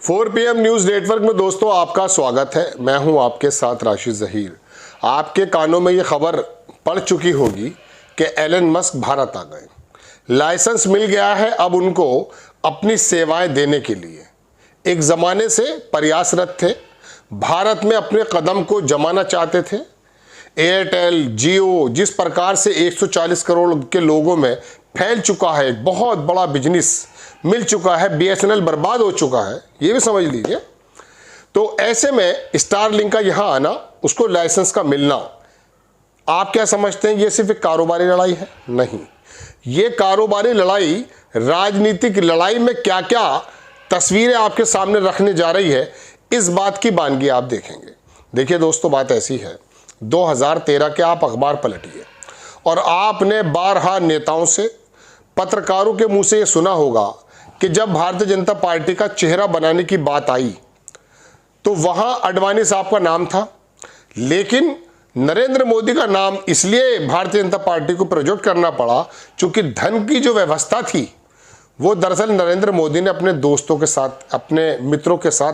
4 PM news network में दोस्तों आपका स्वागत है। मैं हूं आपके साथ राशिद ज़हीर। आपके कानों में ये खबर पड़ चुकी होगी कि एलन मस्क भारत आ गए। लाइसेंस मिल गया है अब उनको अपनी सेवाएं देने के लिए। एक ज़माने से प्रयासरत थे, भारत में अपने कदम को जमाना चाहते थे। एयरटेल, जियो जिस प्रकार से 140 करोड़ के लोगों में फैल चुका है, एक बहुत बड़ा बिजनेस मिल चुका है, BSNL बर्बाद हो चुका है, ये भी समझ लीजिए। तो ऐसे में स्टारलिंक का यहाँ आना, उसको लाइसेंस का मिलना, आप क्या समझते हैं ये सिर्फ एक कारोबारी लड़ाई है? नहीं, ये कारोबारी लड़ाई राजनीतिक लड़ाई में क्या क्या तस्वीरें आपके सामने रखने जा रही है, इस बात की बानगी आप देखेंगे। देखिए दोस्तों, बात ऐसी है, 2013 के आप अखबार पलटिए और आपने बारहा नेताओं से, पत्रकारों के मुंह से ये सुना होगा कि जब भारतीय जनता पार्टी का चेहरा बनाने की बात आई तो वहां अडवाणी साहब का नाम था, लेकिन नरेंद्र मोदी का नाम इसलिए भारतीय जनता पार्टी को प्रज्वलित करना पड़ा क्योंकि धन की जो व्यवस्था थी वो दरअसल नरेंद्र मोदी ने अपने दोस्तों के साथ, अपने मित्रों के साथ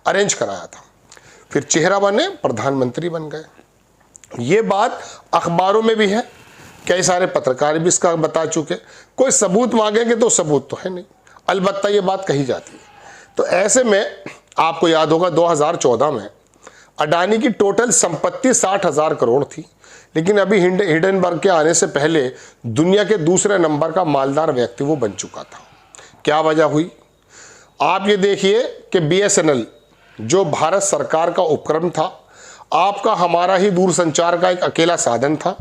अरेंज कराया था। फिर चेहरा बने, प्रधानमंत्री बन गए। ये बात अखबारों में भी है, कई सारे पत्रकार भी इसका बता चुके। कोई सबूत मांगेंगे तो सबूत तो है नहीं, अलबत्ता ये बात कही जाती है। तो ऐसे में आपको याद होगा 2014 में अडानी की टोटल संपत्ति 60,000 करोड़ थी, लेकिन अभी हिंडनबर्ग के आने से पहले दुनिया के दूसरे नंबर का मालदार व्यक्ति वो बन चुका था। क्या वजह हुई? आप ये देखिए कि BSNL जो भारत सरकार का उपक्रम था, आपका हमारा ही दूरसंचार का एक अकेला साधन था,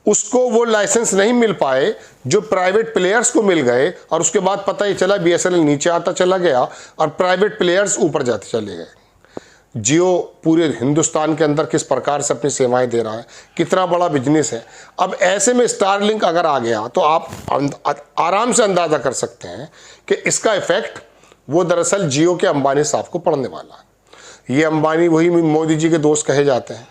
उसको वो लाइसेंस नहीं मिल पाए जो प्राइवेट प्लेयर्स को मिल गए, और उसके बाद पता ही चला BSNL नीचे आता चला गया और प्राइवेट प्लेयर्स ऊपर जाते चले गए। जियो पूरे हिंदुस्तान के अंदर किस प्रकार से अपनी सेवाएं दे रहा है, कितना बड़ा बिजनेस है। अब ऐसे में स्टारलिंक अगर आ गया तो आप आराम से अंदाज़ा कर सकते हैं कि इसका इफेक्ट वो दरअसल जियो के अंबानी साहब को पड़ने वाला है। ये अंबानी वही मोदी जी के दोस्त कहे जाते हैं।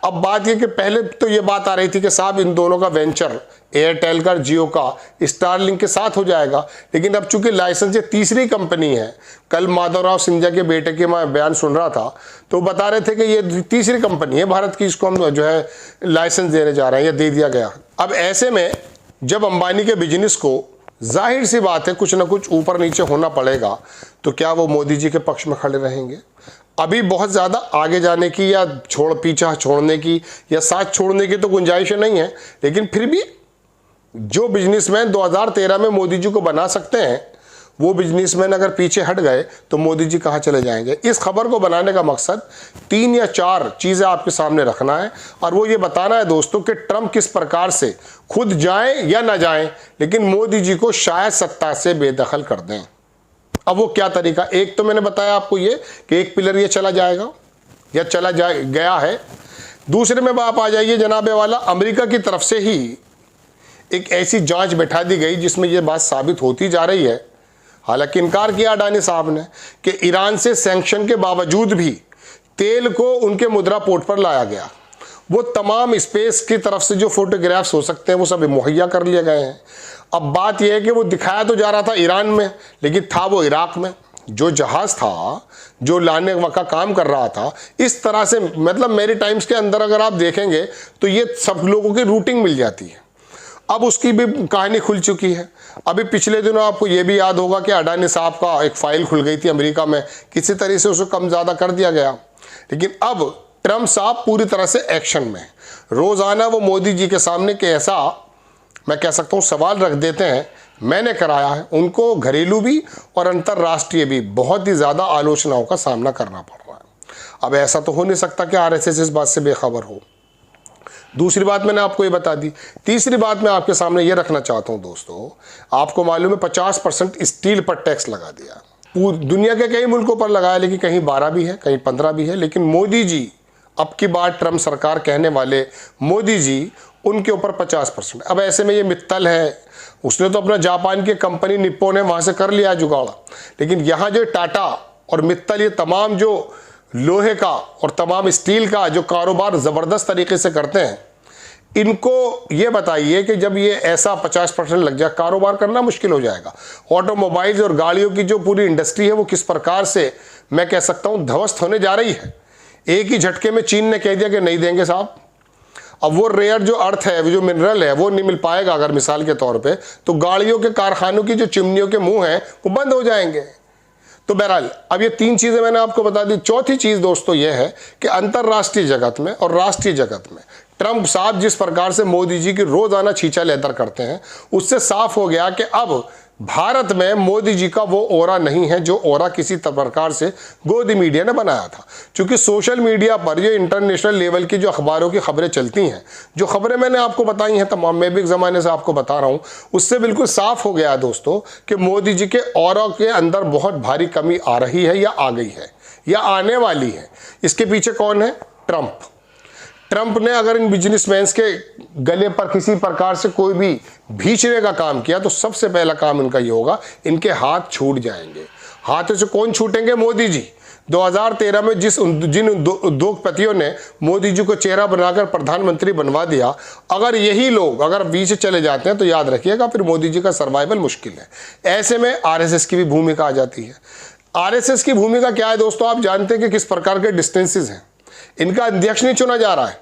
अब बात ये कि पहले तो ये बात आ रही थी कि साहब इन दोनों का वेंचर, एयरटेल का, जियो का स्टारलिंक के साथ हो जाएगा, लेकिन अब चूंकि लाइसेंस ये तीसरी कंपनी है, कल माधवराव सिंधिया के बेटे के मैं बयान सुन रहा था तो बता रहे थे कि ये तीसरी कंपनी है भारत की, इसको हम जो है लाइसेंस देने जा रहे हैं, ये दे दिया गया। अब ऐसे में जब अंबानी के बिजनेस को जाहिर सी बात है कुछ ना कुछ ऊपर नीचे होना पड़ेगा, तो क्या वो मोदी जी के पक्ष में खड़े रहेंगे? अभी बहुत ज़्यादा आगे जाने की या पीछा छोड़ने की या साथ छोड़ने की तो गुंजाइश नहीं है, लेकिन फिर भी जो बिजनेसमैन 2013 में मोदी जी को बना सकते हैं, वो बिजनेसमैन अगर पीछे हट गए तो मोदी जी कहाँ चले जाएंगे? इस खबर को बनाने का मकसद 3 या 4 चीज़ें आपके सामने रखना है, और वो ये बताना है दोस्तों कि ट्रंप किस प्रकार से खुद जाएं या ना जाएं, लेकिन मोदी जी को शायद सत्ता से बेदखल कर दें। अब वो क्या तरीका? एक तो मैंने बताया आपको ये कि एक पिलर ये चला जाएगा या गया है। दूसरे में आप आ जाइए जनाबे वाला, अमेरिका की तरफ से ही एक ऐसी जांच बैठा दी गई जिसमें ये बात साबित होती जा रही है, हालांकि इनकार किया अडानी साहब ने, कि ईरान से सैंक्शन के बावजूद भी तेल को उनके मुद्रा पोर्ट पर लाया गया। वो तमाम स्पेस की तरफ से जो फोटोग्राफ्स हो सकते हैं वो सब मुहैया कर लिए गए हैं। अब बात यह है कि वो दिखाया तो जा रहा था ईरान में, लेकिन था वो इराक में। जो जहाज़ था जो लाने का काम कर रहा था, इस तरह से मतलब मेरी टाइम्स के अंदर अगर आप देखेंगे तो ये सब लोगों की रूटिंग मिल जाती है। अब उसकी भी कहानी खुल चुकी है। अभी पिछले दिनों आपको ये भी याद होगा कि अडानी साहब का एक फाइल खुल गई थी अमेरिका में, किसी तरह से उसको कम ज़्यादा कर दिया गया। लेकिन अब ट्रंप साहब पूरी तरह से एक्शन में, रोज़ाना वो मोदी जी के सामने के ऐसा मैं कह सकता हूँ सवाल रख देते हैं, मैंने कराया है, उनको घरेलू भी और अंतर्राष्ट्रीय भी बहुत ही ज़्यादा आलोचनाओं का सामना करना पड़ रहा है। अब ऐसा तो हो नहीं सकता कि RSS इस बात से बेखबर हो। दूसरी बात मैंने आपको ये बता दी। तीसरी बात मैं आपके सामने ये रखना चाहता हूँ दोस्तों, आपको मालूम है 50% स्टील पर टैक्स लगा दिया। पूरी दुनिया के कई मुल्कों पर लगाया, लेकिन कहीं 12 भी है, कहीं 15 भी है, लेकिन मोदी जी अब की बात ट्रंप सरकार कहने वाले मोदी जी, उनके ऊपर 50%। अब ऐसे में ये मित्तल है, उसने तो अपना जापान की कंपनी निप्पो ने वहाँ से कर लिया जुगाड़ा, लेकिन यहाँ जो टाटा और मित्तल, ये तमाम जो लोहे का और तमाम स्टील का जो कारोबार ज़बरदस्त तरीके से करते हैं, इनको ये बताइए कि जब ये ऐसा 50% लग जाए, कारोबार करना मुश्किल हो जाएगा। ऑटोमोबाइल्स और गाड़ियों की जो पूरी इंडस्ट्री है वो किस प्रकार से, मैं कह सकता हूँ, ध्वस्त होने जा रही है। एक ही झटके में चीन ने कह दिया कि नहीं देंगे साहब। अब वो रेयर जो अर्थ है, वो जो मिनरल है, वो नहीं मिल पाएगा अगर मिसाल के तौर पे, तो गाड़ियों के कारखानों की जो चिमनियों के मुंह हैं वो बंद हो जाएंगे। तो बहरहाल अब ये 3 चीज़ें मैंने आपको बता दी। चौथी चीज़ दोस्तों ये है कि अंतर्राष्ट्रीय जगत में और राष्ट्रीय जगत में ट्रंप साहब जिस प्रकार से मोदी जी की रोज़ाना छींचा लेदर करते हैं, उससे साफ हो गया कि अब भारत में मोदी जी का वो ओरा नहीं है जो ओरा किसी प्रकार से गोदी मीडिया ने बनाया था। क्योंकि सोशल मीडिया पर जो इंटरनेशनल लेवल की जो अखबारों की खबरें चलती हैं, जो खबरें मैंने आपको बताई हैं तमाम, मैं भी एक ज़माने से आपको बता रहा हूँ, उससे बिल्कुल साफ हो गया दोस्तों कि मोदी जी के ओरा के अंदर बहुत भारी कमी आ रही है या आ गई है या आने वाली है। इसके पीछे कौन है? ट्रंप ने अगर इन बिजनेसमैन्स के गले पर किसी प्रकार से कोई भी भींचने का काम किया तो सबसे पहला काम इनका ये होगा, इनके हाथ छूट जाएंगे। हाथों से कौन छूटेंगे? मोदी जी। 2013 में जिन उद्योगपतियों ने मोदी जी को चेहरा बनाकर प्रधानमंत्री बनवा दिया, अगर यही लोग अगर बीच चले जाते हैं तो याद रखिएगा फिर मोदी जी का सर्वाइवल मुश्किल है। ऐसे में आरएसएस की भी भूमिका आ जाती है। आरएसएस की भूमिका क्या है दोस्तों? आप जानते हैं कि किस प्रकार के डिस्टेंसेस हैं। इनका अध्यक्ष नहीं चुना जा रहा है।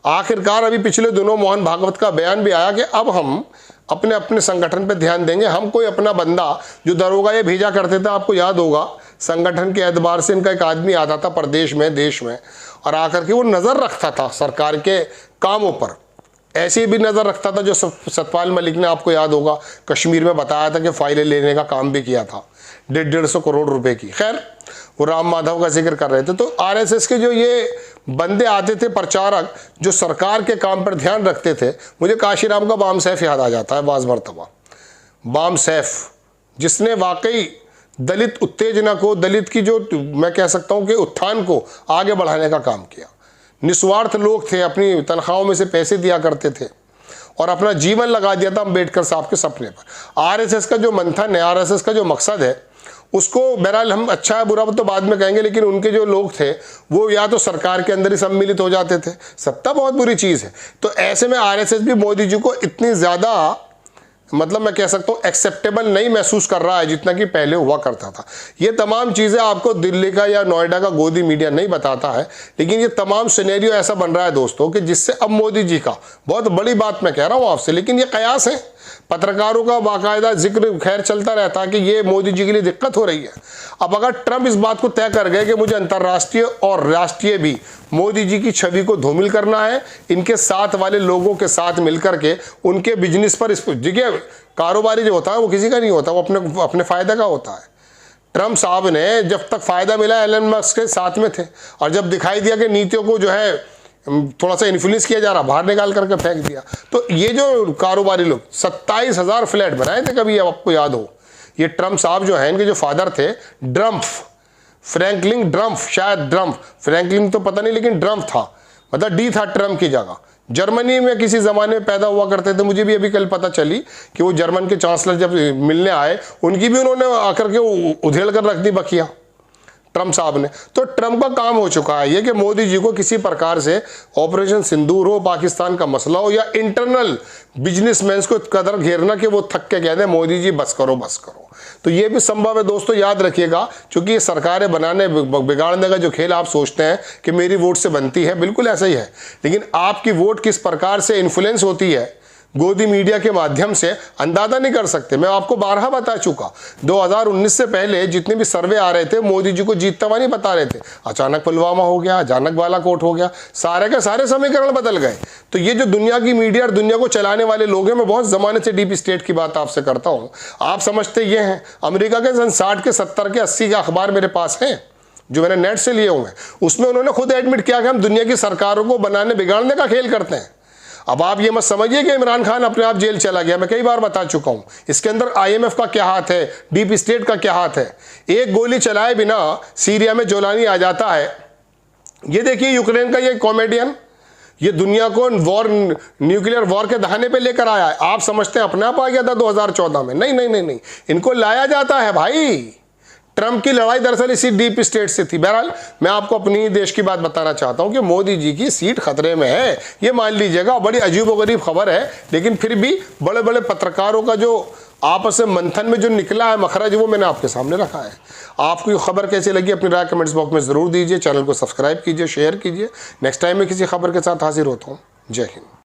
आखिरकार अभी पिछले दिनों मोहन भागवत का बयान भी आया कि अब हम अपने अपने संगठन पे ध्यान देंगे। हम कोई अपना बंदा जो दरोगा ये भेजा करते थे, आपको याद होगा, संगठन के एतबार से इनका एक आदमी आता था प्रदेश में, देश में, और आकर के वो नज़र रखता था सरकार के कामों पर। ऐसी भी नज़र रखता था जो सतपाल मलिक ने, आपको याद होगा, कश्मीर में बताया था कि फाइलें लेने का काम भी किया था 150 करोड़ रुपए की। खैर, वो राम माधव का जिक्र कर रहे थे। तो आरएसएस के जो ये बंदे आते थे, प्रचारक, जो सरकार के काम पर ध्यान रखते थे, मुझे काशीराम का बाम सैफ याद आ जाता है बाज़ मरतबा। बाम सैफ, जिसने वाकई दलित उत्तेजना को, दलित की जो मैं कह सकता हूँ कि उत्थान को आगे बढ़ाने का काम किया। निस्वार्थ लोग थे, अपनी तनख्वाहों में से पैसे दिया करते थे और अपना जीवन लगा दिया था अम्बेडकर साहब के सपने पर। आरएसएस का जो मंथन है, आरएसएस का जो मकसद है, उसको बहरहाल हम अच्छा है बुरा तो बाद में कहेंगे, लेकिन उनके जो लोग थे वो या तो सरकार के अंदर ही सम्मिलित हो जाते थे। सत्ता बहुत बुरी चीज़ है। तो ऐसे में आरएसएस भी मोदी जी को इतनी ज़्यादा, मतलब मैं कह सकता हूँ, एक्सेप्टेबल नहीं महसूस कर रहा है जितना कि पहले हुआ करता था। ये तमाम चीज़ें आपको दिल्ली का या नोएडा का गोदी मीडिया नहीं बताता है, लेकिन ये तमाम सिनेरियो ऐसा बन रहा है दोस्तों कि जिससे अब मोदी जी का, बहुत बड़ी बात मैं कह रहा हूँ आपसे, लेकिन ये कयास है, पत्रकारों का बाकायदा जिक्र खैर चलता रहता है कि ये मोदी जी के लिए दिक्कत हो रही है। अब अगर ट्रंप इस बात को तय कर गए कि मुझे अंतर्राष्ट्रीय और राष्ट्रीय भी मोदी जी की छवि को धूमिल करना है, इनके साथ वाले लोगों के साथ मिलकर के उनके बिजनेस पर, इस जगह कारोबारी जो होता है वो किसी का नहीं होता, वो अपने फ़ायदे का होता है। ट्रंप साहब ने जब तक फ़ायदा मिला एलन मस्क के साथ में थे, और जब दिखाई दिया कि नीतियों को जो है थोड़ा सा इन्फ्लुएंस किया जा रहा, बाहर निकाल करके फेंक दिया। तो ये जो कारोबारी लोग 27,000 फ्लैट बनाए थे कभी, आपको याद हो, ये ट्रंप साहब जो है, इनके जो फादर थे फ्रैंकलिन ड्रम्फ, शायद ड्रम्फ, फ्रैंकलिन तो पता नहीं, लेकिन ड्रम्फ था, मतलब डी था ट्रंप की जगह। जर्मनी में किसी ज़माने में पैदा हुआ करते थे। मुझे भी अभी कल पता चली कि वो जर्मन के चांसलर जब मिलने आए, उनकी भी उन्होंने आकर के उधेड़ कर रख दी बखिया ट्रंप साहब ने। तो ट्रंप का काम हो चुका है ये कि मोदी जी को किसी प्रकार से ऑपरेशन सिंदूर हो, पाकिस्तान का मसला हो, या इंटरनल बिजनेसमैन को कदर घेरना कि वो थक के कह दें मोदी जी बस करो बस करो। तो ये भी संभव है दोस्तों, याद रखिएगा, क्योंकि ये सरकारें बनाने बिगाड़ने का जो खेल आप सोचते हैं कि मेरी वोट से बनती है, बिल्कुल ऐसा ही है, लेकिन आपकी वोट किस प्रकार से इन्फ्लुएंस होती है गोदी मीडिया के माध्यम से अंदाजा नहीं कर सकते। मैं आपको बारहा बता चुका, 2019 से पहले जितने भी सर्वे आ रहे थे मोदी जी को जीतता हुआ नहीं बता रहे थे। अचानक पुलवामा हो गया, अचानक बालाकोट हो गया, सारे के सारे समीकरण बदल गए। तो ये जो दुनिया की मीडिया और दुनिया को चलाने वाले लोग हैं, मैं बहुत ज़माने से डीप स्टेट की बात आपसे करता हूँ, आप समझते ये हैं। अमेरिका के सन 60 के 70 के 80 के अखबार मेरे पास हैं जो मैंने नेट से लिए हुए हैं, उसमें उन्होंने खुद एडमिट किया कि हम दुनिया की सरकारों को बनाने बिगाड़ने का खेल करते हैं। अब आप ये मत समझिए कि इमरान खान अपने आप जेल चला गया, मैं कई बार बता चुका हूं। इसके अंदर IMF का क्या हाथ है, डीप स्टेट का क्या हाथ है। एक गोली चलाए बिना सीरिया में जोलानी आ जाता है। ये देखिए यूक्रेन का ये कॉमेडियन, ये दुनिया को न्यूक्लियर वॉर के दहाने पे लेकर आया है। आप समझते हैं अपने आप आ गया था 2014 में? नहीं नहीं नहीं नहीं, इनको लाया जाता है भाई। ट्रंप की लड़ाई दरअसल इसी डीप स्टेट से थी। बहरहाल मैं आपको अपनी देश की बात बताना चाहता हूं कि मोदी जी की सीट खतरे में है, ये मान लीजिएगा। बड़ी अजीबोगरीब खबर है, लेकिन फिर भी बड़े बड़े पत्रकारों का जो आपस में मंथन में जो निकला है मखरज, वो मैंने आपके सामने रखा है। आपको ये खबर कैसी लगी अपनी राय कमेंट्स बॉक्स में ज़रूर दीजिए। चैनल को सब्सक्राइब कीजिए, शेयर कीजिए। नेक्स्ट टाइम मैं किसी खबर के साथ हाजिर होता हूँ। जय हिंद।